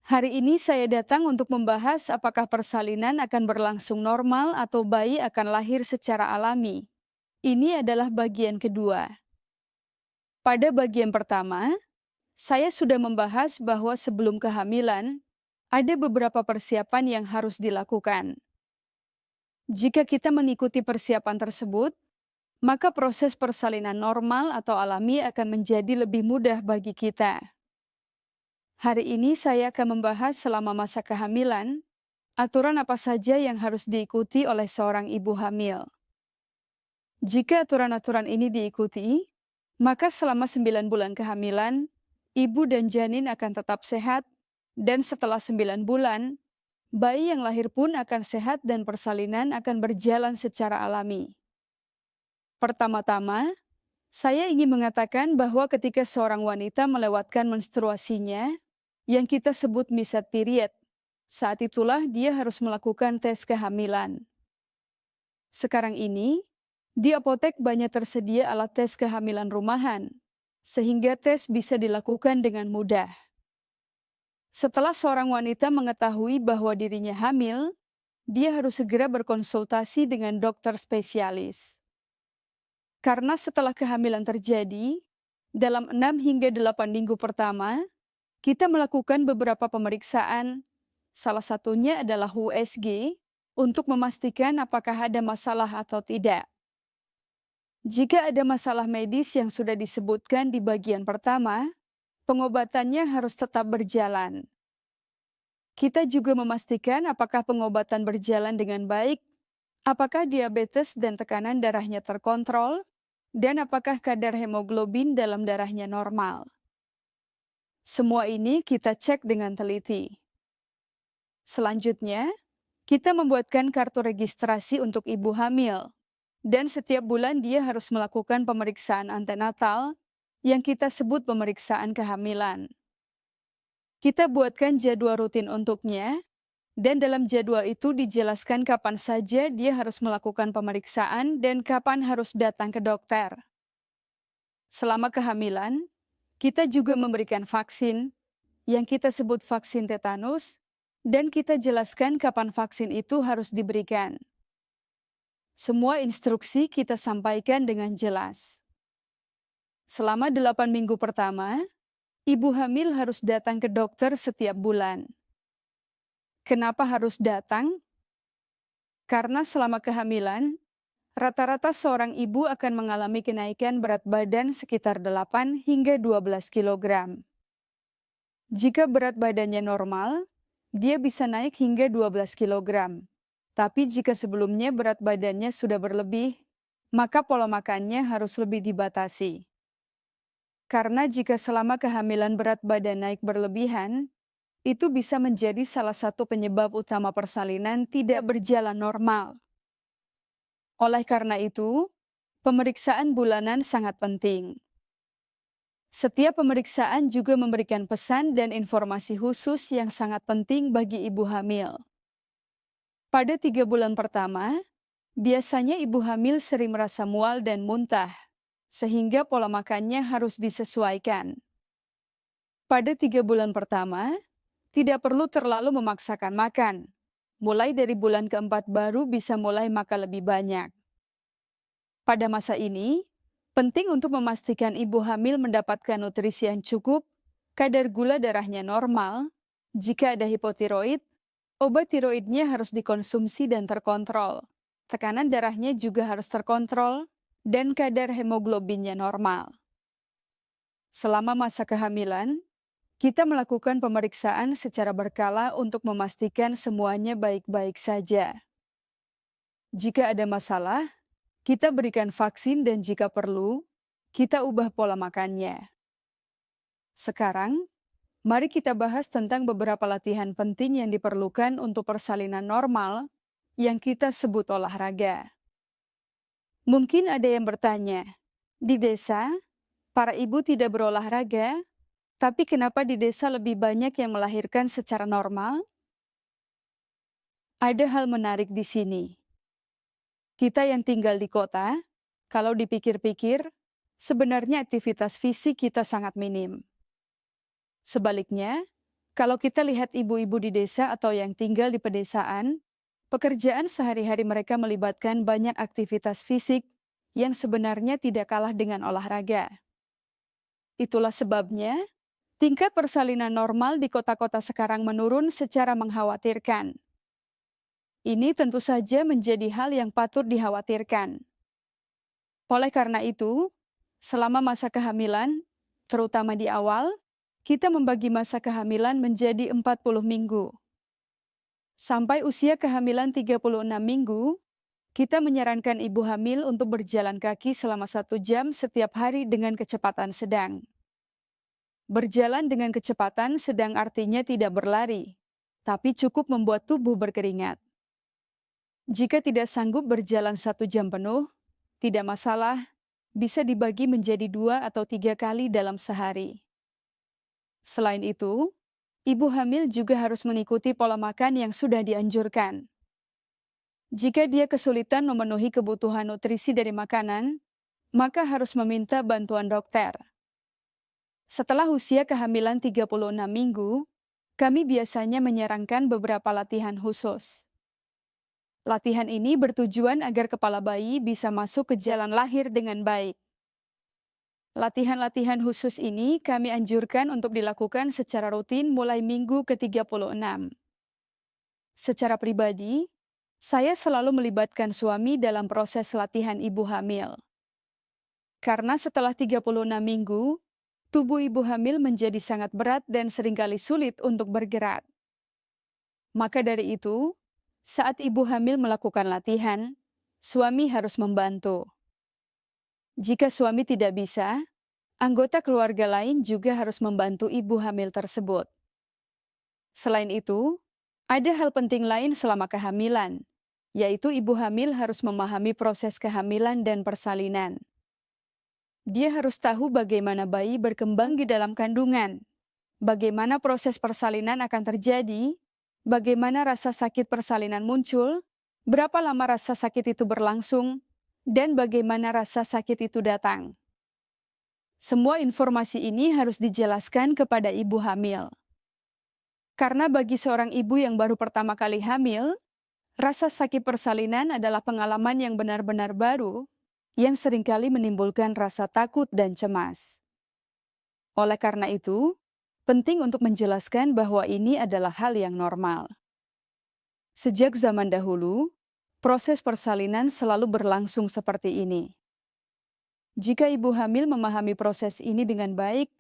Hari ini saya datang untuk membahas apakah persalinan akan berlangsung normal atau bayi akan lahir secara alami. Ini adalah bagian kedua. Pada bagian pertama, saya sudah membahas bahwa sebelum kehamilan, ada beberapa persiapan yang harus dilakukan. Jika kita mengikuti persiapan tersebut, maka proses persalinan normal atau alami akan menjadi lebih mudah bagi kita. Hari ini saya akan membahas selama masa kehamilan, aturan apa saja yang harus diikuti oleh seorang ibu hamil. Jika aturan-aturan ini diikuti, maka selama 9 bulan kehamilan, ibu dan janin akan tetap sehat, dan setelah 9 bulan, bayi yang lahir pun akan sehat dan persalinan akan berjalan secara alami. Pertama-tama, saya ingin mengatakan bahwa ketika seorang wanita melewatkan menstruasinya, yang kita sebut misat period, saat itulah dia harus melakukan tes kehamilan. Sekarang ini, di apotek banyak tersedia alat tes kehamilan rumahan, sehingga tes bisa dilakukan dengan mudah. Setelah seorang wanita mengetahui bahwa dirinya hamil, dia harus segera berkonsultasi dengan dokter spesialis. Karena setelah kehamilan terjadi, dalam 6 hingga 8 minggu pertama, kita melakukan beberapa pemeriksaan, salah satunya adalah USG, untuk memastikan apakah ada masalah atau tidak. Jika ada masalah medis yang sudah disebutkan di bagian pertama, pengobatannya harus tetap berjalan. Kita juga memastikan apakah pengobatan berjalan dengan baik, apakah diabetes dan tekanan darahnya terkontrol, dan apakah kadar hemoglobin dalam darahnya normal. Semua ini kita cek dengan teliti. Selanjutnya, kita membuatkan kartu registrasi untuk ibu hamil. Dan setiap bulan dia harus melakukan pemeriksaan antenatal yang kita sebut pemeriksaan kehamilan. Kita buatkan jadwal rutin untuknya, dan dalam jadwal itu dijelaskan kapan saja dia harus melakukan pemeriksaan dan kapan harus datang ke dokter. Selama kehamilan, kita juga memberikan vaksin yang kita sebut vaksin tetanus, dan kita jelaskan kapan vaksin itu harus diberikan. Semua instruksi kita sampaikan dengan jelas. Selama 8 minggu pertama, ibu hamil harus datang ke dokter setiap bulan. Kenapa harus datang? Karena selama kehamilan, rata-rata seorang ibu akan mengalami kenaikan berat badan sekitar 8 hingga 12 kilogram. Jika berat badannya normal, dia bisa naik hingga 12 kilogram. Tapi jika sebelumnya berat badannya sudah berlebih, maka pola makannya harus lebih dibatasi. Karena jika selama kehamilan berat badan naik berlebihan, itu bisa menjadi salah satu penyebab utama persalinan tidak berjalan normal. Oleh karena itu, pemeriksaan bulanan sangat penting. Setiap pemeriksaan juga memberikan pesan dan informasi khusus yang sangat penting bagi ibu hamil. Pada 3 bulan pertama, biasanya ibu hamil sering merasa mual dan muntah, sehingga pola makannya harus disesuaikan. Pada 3 bulan pertama, tidak perlu terlalu memaksakan makan. Mulai dari bulan keempat baru bisa mulai makan lebih banyak. Pada masa ini, penting untuk memastikan ibu hamil mendapatkan nutrisi yang cukup, kadar gula darahnya normal, jika ada hipotiroid, obat tiroidnya harus dikonsumsi dan terkontrol. Tekanan darahnya juga harus terkontrol, dan kadar hemoglobinnya normal. Selama masa kehamilan, kita melakukan pemeriksaan secara berkala untuk memastikan semuanya baik-baik saja. Jika ada masalah, kita berikan vaksin dan jika perlu, kita ubah pola makannya. Sekarang, mari kita bahas tentang beberapa latihan penting yang diperlukan untuk persalinan normal yang kita sebut olahraga. Mungkin ada yang bertanya, di desa, para ibu tidak berolahraga, tapi kenapa di desa lebih banyak yang melahirkan secara normal? Ada hal menarik di sini. Kita yang tinggal di kota, kalau dipikir-pikir, sebenarnya aktivitas fisik kita sangat minim. Sebaliknya, Kalau kita lihat ibu-ibu di desa atau yang tinggal di pedesaan, pekerjaan sehari-hari mereka melibatkan banyak aktivitas fisik yang sebenarnya tidak kalah dengan olahraga. Itulah sebabnya, tingkat persalinan normal di kota-kota sekarang menurun secara mengkhawatirkan. Ini tentu saja menjadi hal yang patut dikhawatirkan. Oleh karena itu, selama masa kehamilan, terutama di awal, kita membagi masa kehamilan menjadi 40 minggu. Sampai usia kehamilan 36 minggu, kita menyarankan ibu hamil untuk berjalan kaki selama 1 jam setiap hari dengan kecepatan sedang. Berjalan dengan kecepatan sedang artinya tidak berlari, tapi cukup membuat tubuh berkeringat. Jika tidak sanggup berjalan 1 jam penuh, tidak masalah, bisa dibagi menjadi 2 atau 3 kali dalam sehari. Selain itu, ibu hamil juga harus mengikuti pola makan yang sudah dianjurkan. Jika dia kesulitan memenuhi kebutuhan nutrisi dari makanan, maka harus meminta bantuan dokter. Setelah usia kehamilan 36 minggu, kami biasanya menyarankan beberapa latihan khusus. Latihan ini bertujuan agar kepala bayi bisa masuk ke jalan lahir dengan baik. Latihan-latihan khusus ini kami anjurkan untuk dilakukan secara rutin mulai minggu ke-36. Secara pribadi, saya selalu melibatkan suami dalam proses latihan ibu hamil. Karena setelah 36 minggu, tubuh ibu hamil menjadi sangat berat dan seringkali sulit untuk bergerak. Maka dari itu, saat ibu hamil melakukan latihan, suami harus membantu. Jika suami tidak bisa, anggota keluarga lain juga harus membantu ibu hamil tersebut. Selain itu, ada hal penting lain selama kehamilan, yaitu ibu hamil harus memahami proses kehamilan dan persalinan. Dia harus tahu bagaimana bayi berkembang di dalam kandungan, bagaimana proses persalinan akan terjadi, bagaimana rasa sakit persalinan muncul, berapa lama rasa sakit itu berlangsung, dan bagaimana rasa sakit itu datang. Semua informasi ini harus dijelaskan kepada ibu hamil. Karena bagi seorang ibu yang baru pertama kali hamil, rasa sakit persalinan adalah pengalaman yang benar-benar baru yang seringkali menimbulkan rasa takut dan cemas. Oleh karena itu, penting untuk menjelaskan bahwa ini adalah hal yang normal. Sejak zaman dahulu, proses persalinan selalu berlangsung seperti ini. Jika ibu hamil memahami proses ini dengan baik,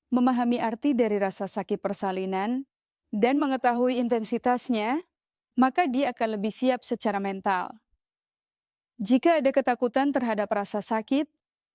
memahami arti dari rasa sakit persalinan, dan mengetahui intensitasnya, maka dia akan lebih siap secara mental. Jika ada ketakutan terhadap rasa sakit,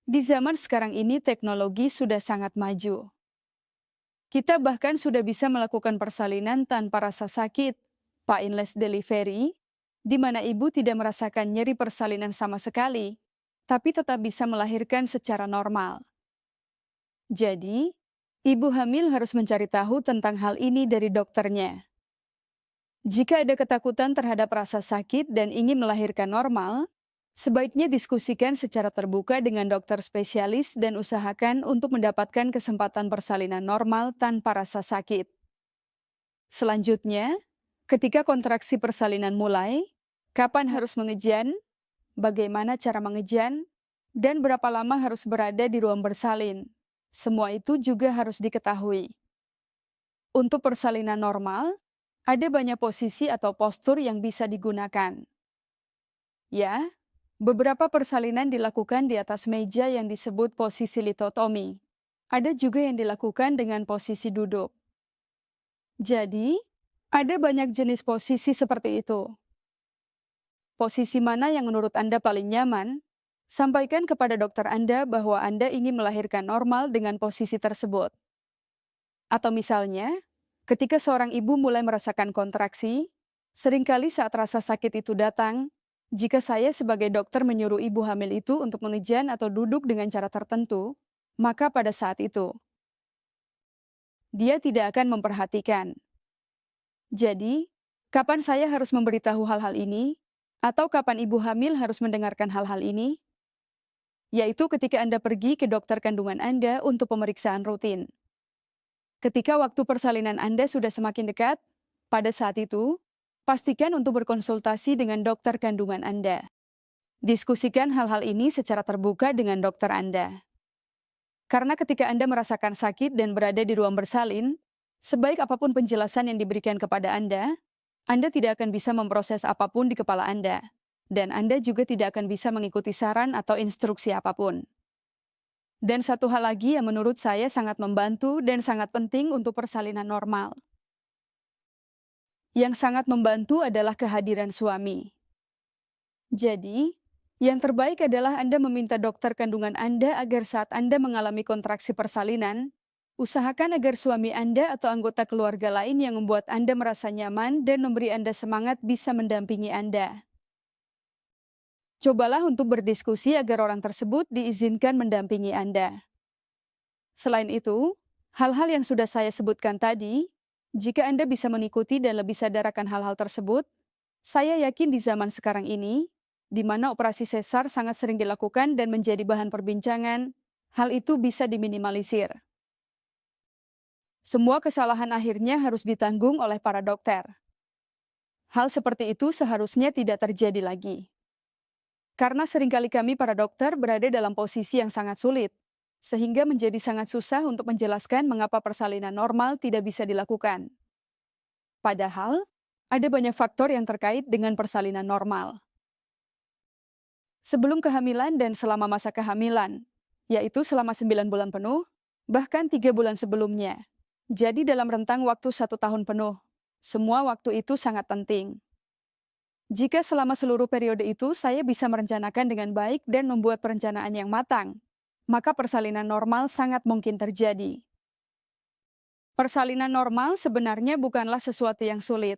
di zaman sekarang ini teknologi sudah sangat maju. Kita bahkan sudah bisa melakukan persalinan tanpa rasa sakit, painless delivery, di mana ibu tidak merasakan nyeri persalinan sama sekali, tapi tetap bisa melahirkan secara normal. Jadi, ibu hamil harus mencari tahu tentang hal ini dari dokternya. Jika ada ketakutan terhadap rasa sakit dan ingin melahirkan normal, sebaiknya diskusikan secara terbuka dengan dokter spesialis dan usahakan untuk mendapatkan kesempatan persalinan normal tanpa rasa sakit. Selanjutnya, ketika kontraksi persalinan mulai, kapan harus mengejan, bagaimana cara mengejan, dan berapa lama harus berada di ruang bersalin. Semua itu juga harus diketahui. Untuk persalinan normal, ada banyak posisi atau postur yang bisa digunakan. Ya, beberapa persalinan dilakukan di atas meja yang disebut posisi litotomi. Ada juga yang dilakukan dengan posisi duduk. Jadi, ada banyak jenis posisi seperti itu. Posisi mana yang menurut Anda paling nyaman? Sampaikan kepada dokter Anda bahwa Anda ingin melahirkan normal dengan posisi tersebut. Atau misalnya, ketika seorang ibu mulai merasakan kontraksi, seringkali saat rasa sakit itu datang, jika saya sebagai dokter menyuruh ibu hamil itu untuk mengejan atau duduk dengan cara tertentu, maka pada saat itu, dia tidak akan memperhatikan. Jadi, kapan saya harus memberitahu hal-hal ini? Atau kapan ibu hamil harus mendengarkan hal-hal ini? Yaitu ketika Anda pergi ke dokter kandungan Anda untuk pemeriksaan rutin. Ketika waktu persalinan Anda sudah semakin dekat, pada saat itu, pastikan untuk berkonsultasi dengan dokter kandungan Anda. Diskusikan hal-hal ini secara terbuka dengan dokter Anda. Karena ketika Anda merasakan sakit dan berada di ruang bersalin, sebaik apapun penjelasan yang diberikan kepada Anda tidak akan bisa memproses apapun di kepala Anda. Dan Anda juga tidak akan bisa mengikuti saran atau instruksi apapun. Dan satu hal lagi yang menurut saya sangat membantu dan sangat penting untuk persalinan normal. Yang sangat membantu adalah kehadiran suami. Jadi, yang terbaik adalah Anda meminta dokter kandungan Anda agar saat Anda mengalami kontraksi persalinan, usahakan agar suami Anda atau anggota keluarga lain yang membuat Anda merasa nyaman dan memberi Anda semangat bisa mendampingi Anda. Cobalah untuk berdiskusi agar orang tersebut diizinkan mendampingi Anda. Selain itu, hal-hal yang sudah saya sebutkan tadi, jika Anda bisa mengikuti dan lebih sadar akan hal-hal tersebut, saya yakin di zaman sekarang ini, di mana operasi sesar sangat sering dilakukan dan menjadi bahan perbincangan, hal itu bisa diminimalisir. Semua kesalahan akhirnya harus ditanggung oleh para dokter. Hal seperti itu seharusnya tidak terjadi lagi. Karena seringkali kami para dokter berada dalam posisi yang sangat sulit, sehingga menjadi sangat susah untuk menjelaskan mengapa persalinan normal tidak bisa dilakukan. Padahal, ada banyak faktor yang terkait dengan persalinan normal. Sebelum kehamilan dan selama masa kehamilan, yaitu selama 9 bulan penuh, bahkan 3 bulan sebelumnya. Jadi dalam rentang waktu 1 tahun penuh, semua waktu itu sangat penting. Jika selama seluruh periode itu saya bisa merencanakan dengan baik dan membuat perencanaan yang matang, maka persalinan normal sangat mungkin terjadi. Persalinan normal sebenarnya bukanlah sesuatu yang sulit.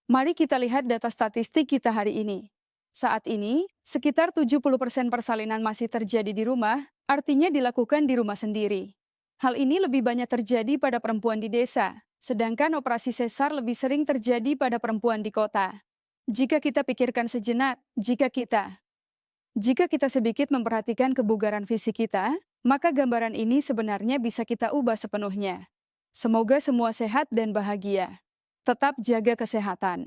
Mari kita lihat data statistik kita hari ini. Saat ini, sekitar 70% persalinan masih terjadi di rumah, artinya dilakukan di rumah sendiri. Hal ini lebih banyak terjadi pada perempuan di desa, sedangkan operasi sesar lebih sering terjadi pada perempuan di kota. Jika kita pikirkan sejenak, jika kita sedikit memperhatikan kebugaran fisik kita, maka gambaran ini sebenarnya bisa kita ubah sepenuhnya. Semoga semua sehat dan bahagia. Tetap jaga kesehatan.